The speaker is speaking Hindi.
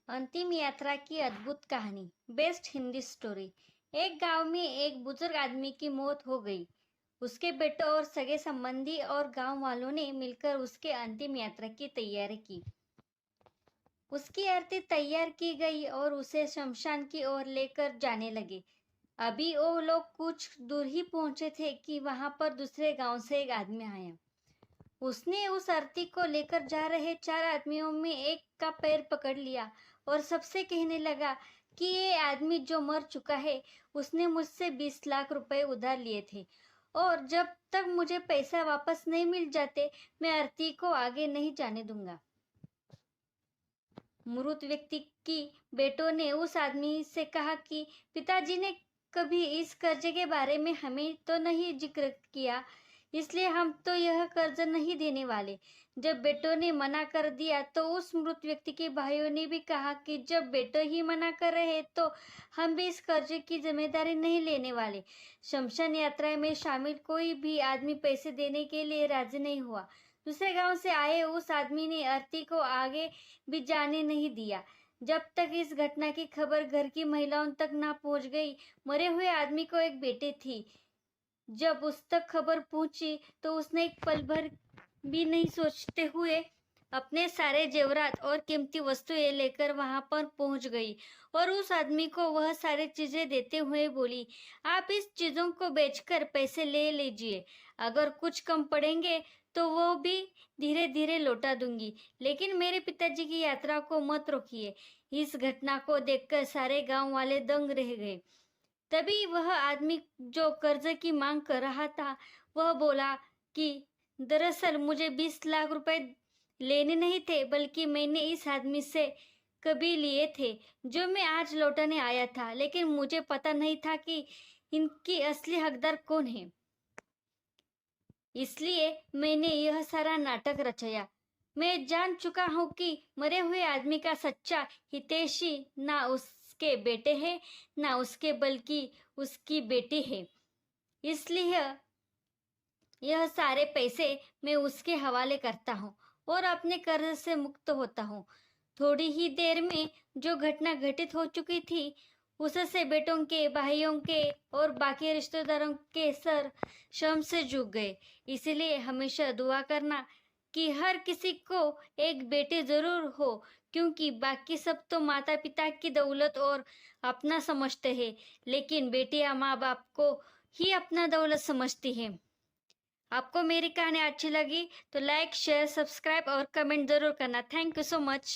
अंतिम यात्रा की अद्भुत कहानी। Best Hindi story. एक गांव में एक बुजुर्ग आदमी की मौत हो गई। उसके बेटों और सगे संबंधी और गांव वालों ने मिलकर उसके अंतिम यात्रा की तैयारी की। उसकी अर्थी तैयार की गई और उसे शमशान की ओर लेकर जाने लगे। अभी वो लोग कुछ दूर ही पहुंचे थे कि वहां पर दूसरे गांव से एक आदमी आया। उसने उस अर्थी को लेकर जा रहे 4 आदमियों में एक का पैर पकड़ लिया और सबसे कहने लगा कि ये आदमी जो मर चुका है, उसने मुझसे 20 लाख रुपए उधार लिए थे और जब तक मुझे पैसा वापस नहीं मिल जाते, मैं अर्थी को आगे नहीं जाने दूंगा। मृत व्यक्ति की बेटों ने उस आदमी से कहा कि पिताजी ने कभी इस कर्जे के बारे में हमें तो नहीं जिक्र किया, इसलिए हम तो यह कर्ज नहीं देने वाले। जब बेटों ने मना कर दिया तो उस मृत व्यक्ति के भाइयों ने भी कहा कि जब बेटो ही मना कर रहे तो हम भी इस कर्जे की जिम्मेदारी नहीं लेने वाले। शमशान यात्रा में शामिल कोई भी आदमी पैसे देने के लिए राजी नहीं हुआ। दूसरे गांव से आए उस आदमी ने अर्थी को आगे भी जाने नहीं दिया जब तक इस घटना की खबर घर की महिलाओं तक ना पहुंच गई। मरे हुए आदमी को एक बेटी थी। जब उस तक खबर पहुंची तो उसने एक पल भर भी नहीं सोचते हुए अपने सारे जेवरात और कीमती वस्तुएं लेकर वहां पर पहुंच गई और उस आदमी को वह सारी चीजें देते हुए बोली, आप इस चीजों को बेचकर पैसे ले लीजिए। अगर कुछ कम पड़ेंगे तो वो भी धीरे धीरे लौटा दूंगी, लेकिन मेरे पिताजी की यात्रा को मत रोकिए। इस घटना को देखकर सारे गांव वाले दंग रह गए। तभी वह आदमी जो कर्ज की मांग कर रहा था, वह बोला कि दरअसल मुझे 20 लाख रुपए लेने नहीं थे, बल्कि मैंने इस आदमी से कभी लिए थे, जो मैं आज लौटाने आया था, लेकिन मुझे पता नहीं था कि इनकी असली हकदार कौन है। इसलिए मैंने यह सारा नाटक रचाया। मैं जान चुका हूँ कि मरे हुए आदमी का सच्चा हितैषी ना उसके बेटे हैं, ना उसके बल्कि उसकी बेटी है। इसलिए यह सारे पैसे मैं उसके हवाले करता हूँ और अपने कर्ज से मुक्त होता हूँ। थोड़ी ही देर में जो घटना घटित हो चुकी थी, उससे बेटों के, भाइयों के और बाकी रिश्तेदारों के सर शर्म से झुक गए। इसलिए हमेशा दुआ करना कि हर किसी को एक बेटे जरूर हो, क्योंकि बाकी सब तो माता पिता की दौलत और अपना समझते हैं, लेकिन बेटियां माँ बाप को ही अपना दौलत समझती है। आपको मेरी कहानी अच्छी लगी तो लाइक, शेयर, सब्सक्राइब और कमेंट जरूर करना। Thank you so much.